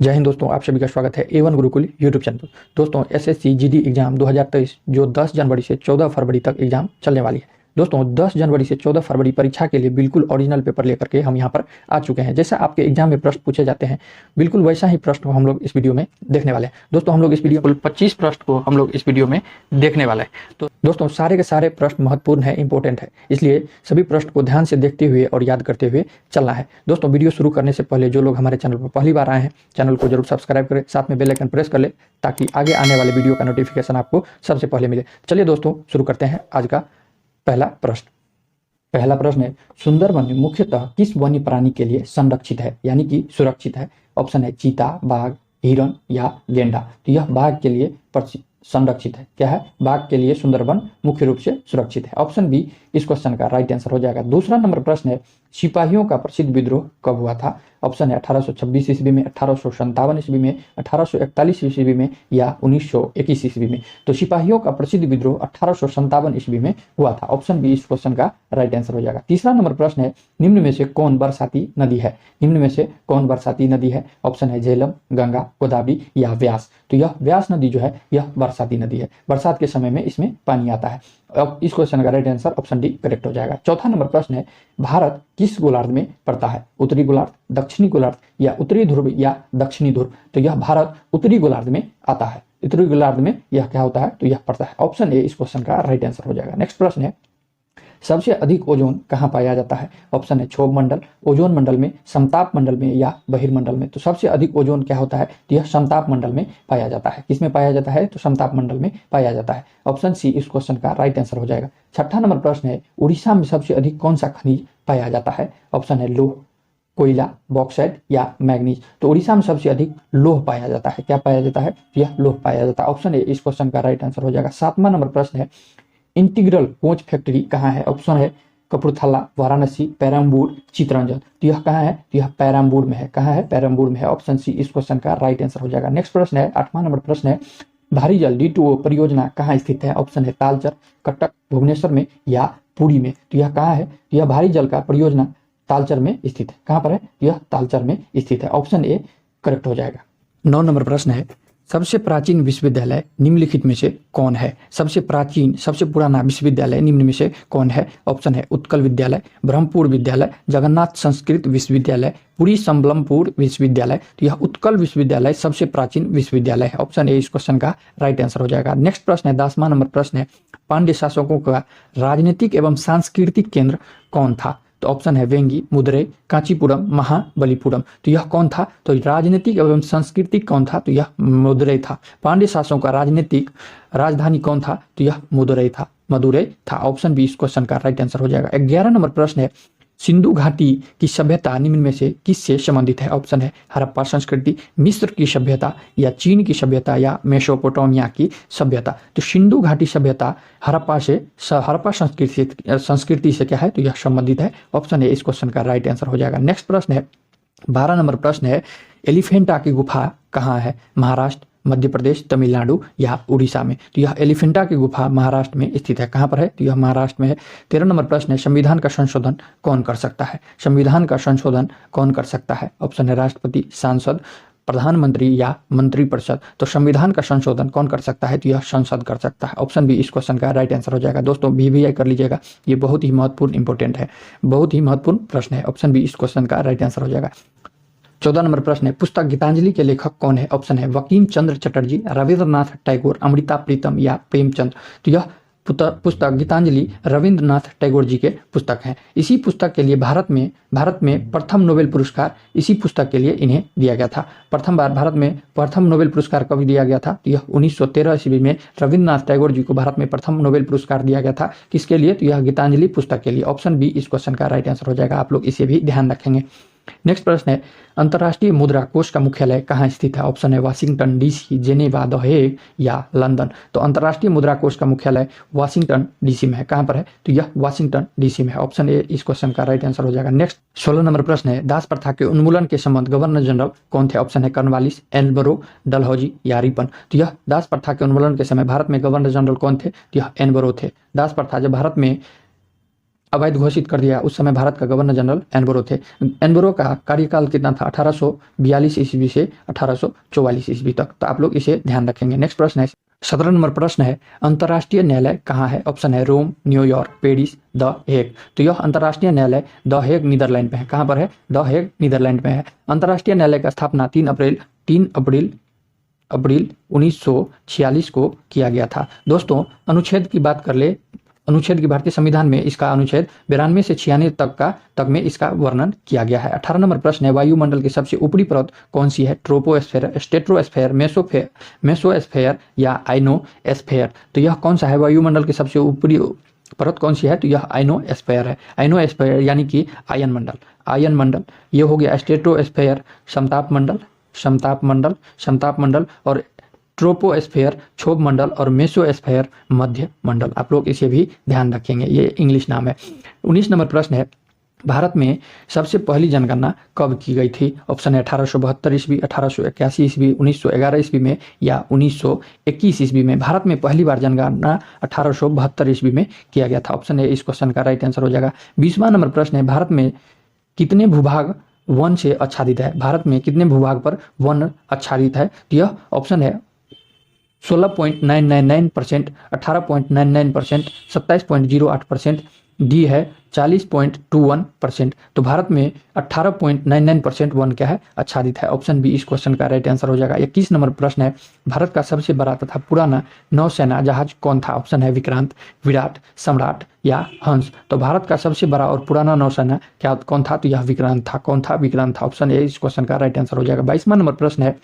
जय हिंद दोस्तों, आप सभी का स्वागत है A1 गुरुकुल यूट्यूब चैनल पर। दोस्तों SSC GD एग्जाम 2023 जो 10 जनवरी से 14 फरवरी तक एग्जाम चलने वाली है। दोस्तों 10 जनवरी से 14 फरवरी परीक्षा के लिए बिल्कुल ओरिजिनल पेपर लेकर के हम यहाँ पर आ चुके हैं। जैसा आपके एग्जाम में प्रश्न पूछे जाते हैं बिल्कुल वैसा ही प्रश्न हम लोग इस वीडियो में देखने वाले हैं। दोस्तों हम लोग इस वीडियो कुल 25 प्रश्न को हम लोग इस वीडियो में देखने वाले हैं। तो दोस्तों सारे के सारे प्रश्न महत्वपूर्ण है, इंपॉर्टेंट है, इसलिए सभी प्रश्न को ध्यान से देखते हुए और याद करते हुए चलना है। दोस्तों वीडियो शुरू करने से पहले जो लोग हमारे चैनल पर पहली बार आए हैं चैनल को जरूर सब्सक्राइब करें, साथ में बेल आइकन प्रेस कर ले ताकि आगे आने वाले वीडियो का नोटिफिकेशन आपको सबसे पहले मिले। चलिए दोस्तों शुरू करते हैं आज का पहला प्रश्न। पहला प्रश्न है, सुंदरवन मुख्यतः किस वन्य प्राणी के लिए संरक्षित है यानी कि सुरक्षित है? ऑप्शन है चीता, बाघ, हिरण या गेंडा। तो यह बाघ के लिए संरक्षित है। क्या है? बाघ के लिए सुंदरवन मुख्य रूप से सुरक्षित है। ऑप्शन बी इस क्वेश्चन का राइट आंसर हो जाएगा। दूसरा नंबर प्रश्न है, सिपाहियों का प्रसिद्ध विद्रोह कब हुआ था? ऑप्शन है 1826 ईस्वी में, 1857 ईस्वी में, 1841 ईस्वी में या 1921 ईस्वी में। तो सिपाहियों का प्रसिद्ध विद्रोह 1857 ईस्वी में हुआ था। ऑप्शन बी इस क्वेश्चन का राइट आंसर हो जाएगा। तीसरा नंबर प्रश्न है, निम्न में से कौन बरसाती नदी है? निम्न में से कौन बरसाती नदी है? ऑप्शन है झेलम, गंगा, गोदावरी या व्यास। तो यह व्यास नदी जो है यह बरसाती नदी है। बरसात के समय में इसमें पानी आता है। अब इस क्वेश्चन का right answer option D correct हो जाएगा। चौथा नंबर प्रश्न है, भारत किस गोलार्ध में पड़ता है? उत्तरी गोलार्ध, दक्षिणी गोलार्ध या उत्तरी ध्रुव या दक्षिणी ध्रुव। तो यह भारत उत्तरी गोलार्ध में आता है। उत्तरी गोलार्ध में यह क्या होता है? तो यह पड़ता है। ऑप्शन ए इस क्वेश्चन का राइट आंसर हो जाएगा। नेक्स्ट प्रश्न है, सबसे अधिक ओजोन कहाँ पाया जाता है? ऑप्शन है क्षोभ मंडल, ओजोन मंडल में, समताप मंडल में या बहिर्मंडल में। तो सबसे अधिक ओजोन क्या होता है? तो यह समताप मंडल में पाया जाता है। किसमें पाया जाता है? तो समताप मंडल में पाया जाता है। ऑप्शन सी इस क्वेश्चन का राइट आंसर हो जाएगा। छठा नंबर प्रश्न है, उड़ीसा में सबसे अधिक कौन सा खनिज पाया जाता है? ऑप्शन है लोह, कोयला, बॉक्साइट या मैग्नीज। तो उड़ीसा में सबसे अधिक लोह पाया जाता है। क्या पाया जाता है? यह लोह पाया जाता है। ऑप्शन ए इस क्वेश्चन का राइट आंसर हो जाएगा। सातवां नंबर प्रश्न है, इंटीग्रल कोच फैक्ट्री कहाँ है? ऑप्शन है कपूरथला, वाराणसी, पेरम्बूर, चितरंजन। तो यह कहाँ है? तो यह पेरम्बूर में है। कहाँ है? पेरम्बूर में है। ऑप्शन सी इस क्वेश्चन का राइट आंसर हो जाएगा। नेक्स्ट प्रश्न है, आठवां नंबर प्रश्न है, भारी जल D2O परियोजना कहाँ स्थित है? ऑप्शन है तालचर, कटक, भुवनेश्वर में या पुरी में। तो यह कहाँ है? तो यह भारी जल का परियोजना तालचर में स्थित है। कहाँ पर है? यह तालचर में स्थित है। ऑप्शन ए करेक्ट हो जाएगा। 9 नंबर प्रश्न है, सबसे प्राचीन विश्वविद्यालय निम्नलिखित में से कौन है? सबसे प्राचीन, सबसे पुराना विश्वविद्यालय निम्न में से कौन है? ऑप्शन है उत्कल विद्यालय, ब्रह्मपुर विद्यालय, जगन्नाथ संस्कृत विश्वविद्यालय, पुरी संबलमपुर विश्वविद्यालय। तो यह उत्कल विश्वविद्यालय सबसे प्राचीन विश्वविद्यालय है। ऑप्शन ए इस क्वेश्चन का राइट आंसर हो जाएगा। नेक्स्ट प्रश्न है, 10वां नंबर प्रश्न है, पांड्य शासकों का राजनीतिक एवं सांस्कृतिक केंद्र कौन था? तो ऑप्शन है वेंगी, मदुरै, कांचीपुरम, महाबलीपुरम। तो यह कौन था? तो राजनीतिक एवं सांस्कृतिक कौन था? तो यह मदुरै था। पांड्य शासकों का राजनीतिक राजधानी कौन था? तो यह मदुरै था। ऑप्शन बी इस क्वेश्चन का राइट आंसर हो जाएगा। 11 नंबर प्रश्न है, सिंधु घाटी की सभ्यता निम्न में से किससे संबंधित है? ऑप्शन है हड़प्पा संस्कृति, मिस्र की सभ्यता या चीन की सभ्यता या मेसोपोटामिया की सभ्यता। तो सिंधु घाटी सभ्यता हड़प्पा संस्कृति से क्या है? तो यह संबंधित है। ऑप्शन ए इस क्वेश्चन का राइट आंसर हो जाएगा। नेक्स्ट प्रश्न है, 12 नंबर प्रश्न है, एलिफेंटा की गुफा कहाँ है? महाराष्ट्र, मध्य प्रदेश, तमिलनाडु या उड़ीसा में। तो यह एलिफेंटा की गुफा महाराष्ट्र में स्थित है। कहाँ पर है? तो यह महाराष्ट्र में है। 13 नंबर प्रश्न है, संविधान का संशोधन कौन कर सकता है? संविधान का संशोधन कौन कर सकता है? ऑप्शन है राष्ट्रपति, सांसद, प्रधानमंत्री या मंत्रिपरिषद। तो संविधान का संशोधन कौन कर सकता है? तो यह संसद कर सकता है। ऑप्शन बी इस क्वेश्चन का राइट आंसर हो जाएगा। दोस्तों VVI कर लीजिएगा, ये बहुत ही महत्वपूर्ण इंपॉर्टेंट है, बहुत ही महत्वपूर्ण प्रश्न है। ऑप्शन बी इस क्वेश्चन का राइट आंसर हो जाएगा। 14 नंबर प्रश्न है, पुस्तक गीतांजलि के लेखक कौन है? ऑप्शन है बंकिम चंद्र चटर्जी, रविंद्रनाथ टैगोर, अमृता प्रीतम या प्रेमचंद। तो यह पुस्तक गीतांजलि रविंद्रनाथ टैगोर जी के पुस्तक है। इसी पुस्तक के लिए भारत में प्रथम नोबेल पुरस्कार इसी पुस्तक के लिए इन्हें दिया गया था। प्रथम बार भारत में प्रथम नोबेल पुरस्कार कभी दिया गया था? तो यह 1913 ईस्वी में रविंद्रनाथ टैगोर जी को भारत में प्रथम नोबेल पुरस्कार दिया गया था। किसके लिए? तो यह गीतांजलि पुस्तक के लिए। ऑप्शन बी इस क्वेश्चन का राइट आंसर हो जाएगा। आप लोग इसे भी ध्यान रखेंगे। नेक्स्ट प्रश्न है, अंतर्राष्ट्रीय मुद्रा कोष का मुख्यालय कहाँ स्थित है? ऑप्शन है Washington DC, Geneva, the Hague या लंदन। तो अंतर्राष्ट्रीय मुद्रा कोष का मुख्यालय वाशिंगटन DC में है। कहाँ पर है? तो यह वाशिंगटन DC में है। ऑप्शन ए इस क्वेश्चन का राइट आंसर हो जाएगा। नेक्स्ट 16 नंबर प्रश्न है, दास प्रथा के उन्मूलन के संबंध गवर्नर जनरल कौन थे? ऑप्शन है कॉर्नवालिस, एनबरो, डलहौजी या रिपन। तो यह दास प्रथा के उन्मूलन के समय भारत में गवर्नर जनरल कौन थे? तो यह एनबरो थे। दास प्रथा जब भारत में अवैध घोषित कर दिया, उस समय भारत का गवर्नर जनरल एनबरो थे। एनबरो का कार्यकाल कितना था? 1842 ईस्वी से 1844 ईस्वी तक। तो आप लोग इसे ध्यान रखेंगे। नेक्स्ट प्रश्न है 17 नंबर प्रश्न है, अंतर्राष्ट्रीय न्यायालय कहाँ है? ऑप्शन है रोम, न्यूयॉर्क, पेरिस, द हेग। तो यह अंतर्राष्ट्रीय न्यायालय द हेग नीदरलैंड में है। कहाँ पर है? द हेग नीदरलैंड में है। अंतर्राष्ट्रीय न्यायालय का स्थापना 3 अप्रैल 1946 को किया गया था। दोस्तों अनुच्छेद की बात कर ले, अनुच्छेद की भारतीय संविधान में इसका अनुच्छेद 92 से 96 तक में इसका वर्णन किया गया है। 18 नंबर प्रश्न है, वायुमंडल की सबसे ऊपरी परत कौन सी है? ट्रोपोस्फेयर, स्ट्रेटोस्फेयर, मेसोस्फेयर या आइनोस्फेयर। तो यह कौन सा है? वायुमंडल की सबसे ऊपरी परत कौन सी है? तो यह आइनोस्फेयर है। आइनोस्फेयर यानी कि आयन मंडल। यह हो गया स्ट्रेटोस्फेयर समताप मंडल और ट्रोपोस्फेयर क्षोभ मंडल और मेसोस्फेयर मध्य मंडल। आप लोग इसे भी ध्यान रखेंगे, ये इंग्लिश नाम है। 19 नंबर प्रश्न है, भारत में सबसे पहली जनगणना कब की गई थी? ऑप्शन है 1872 ईस्वी, 1881 ईस्वी, 1911 ईस्वी में या 1921 ईस्वी में। भारत में पहली बार जनगणना 1872 ईस्वी में किया गया था। ऑप्शन है इस क्वेश्चन का राइट आंसर हो जाएगा। 20वां नंबर प्रश्न है, भारत में कितने भूभाग वन से आच्छादित है? भारत में कितने भूभाग पर वन आच्छादित है? तो यह ऑप्शन है 16.999%, 18.99%, 27.08%, डी है 40.21%। तो भारत में 18.99% वन क्या है? आच्छादित है। ऑप्शन बी इस क्वेश्चन का राइट आंसर हो जाएगा। 21 नंबर प्रश्न है, भारत का सबसे बड़ा तथा पुराना नौसेना जहाज कौन था? ऑप्शन है विक्रांत, विराट, सम्राट या हंस। तो भारत का सबसे बड़ा और पुराना नौसेना क्या कौन था? तो यह विक्रांत था। कौन था? विक्रांत था। ऑप्शन ए इस क्वेश्चन का राइट आंसर हो जाएगा। 22वां नंबर प्रश्न है,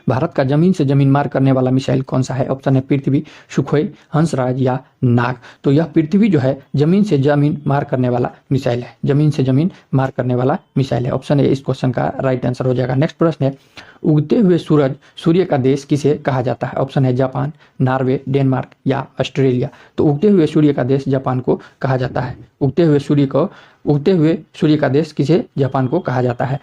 भारत का जमीन से जमीन मार करने वाला मिसाइल कौन सा है? ऑप्शन है पृथ्वी, सुखोई, हंसराज या नाग। तो यह पृथ्वी जो है जमीन से जमीन मार करने वाला मिसाइल है। जमीन से जमीन मार करने वाला मिसाइल है। ऑप्शन है इस क्वेश्चन का राइट आंसर हो जाएगा। नेक्स्ट प्रश्न है, उगते हुए सूर्य का देश किसे कहा जाता है? ऑप्शन है जापान, नॉर्वे, डेनमार्क या ऑस्ट्रेलिया। तो उगते हुए सूर्य का देश जापान को कहा जाता है। उगते हुए सूर्य का देश किसे? जापान को कहा जाता है।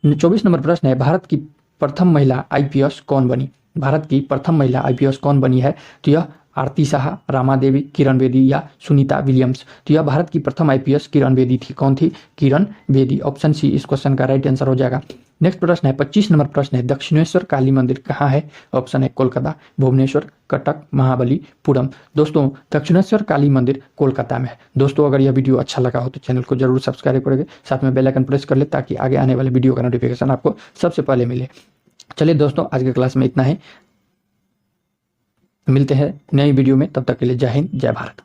24 नंबर प्रश्न है, भारत की प्रथम महिला आईपीएस कौन बनी? भारत की प्रथम महिला आईपीएस कौन बनी है? तो यह आरती शाह, रामा देवी, किरण बेदी या सुनीता विलियम्स। तो यह भारत की प्रथम आईपीएस किरण बेदी थी। कौन थी? किरण बेदी। ऑप्शन सी इस क्वेश्चन का राइट आंसर हो जाएगा। नेक्स्ट प्रश्न है 25 नंबर प्रश्न है, दक्षिणेश्वर काली मंदिर कहाँ है? ऑप्शन है कोलकाता, भुवनेश्वर, कटक, महाबलीपुरम। दोस्तों दक्षिणेश्वर काली मंदिर कोलकाता में है। दोस्तों अगर यह वीडियो अच्छा लगा हो तो चैनल को जरूर सब्सक्राइब करेंगे, साथ में बेल आइकन प्रेस कर ले ताकि आगे आने वाले वीडियो का नोटिफिकेशन आपको सबसे पहले मिले। चलिए दोस्तों आज के क्लास में इतना ही, मिलते हैं नई वीडियो में, तब तक के लिए जय हिंद, जय भारत।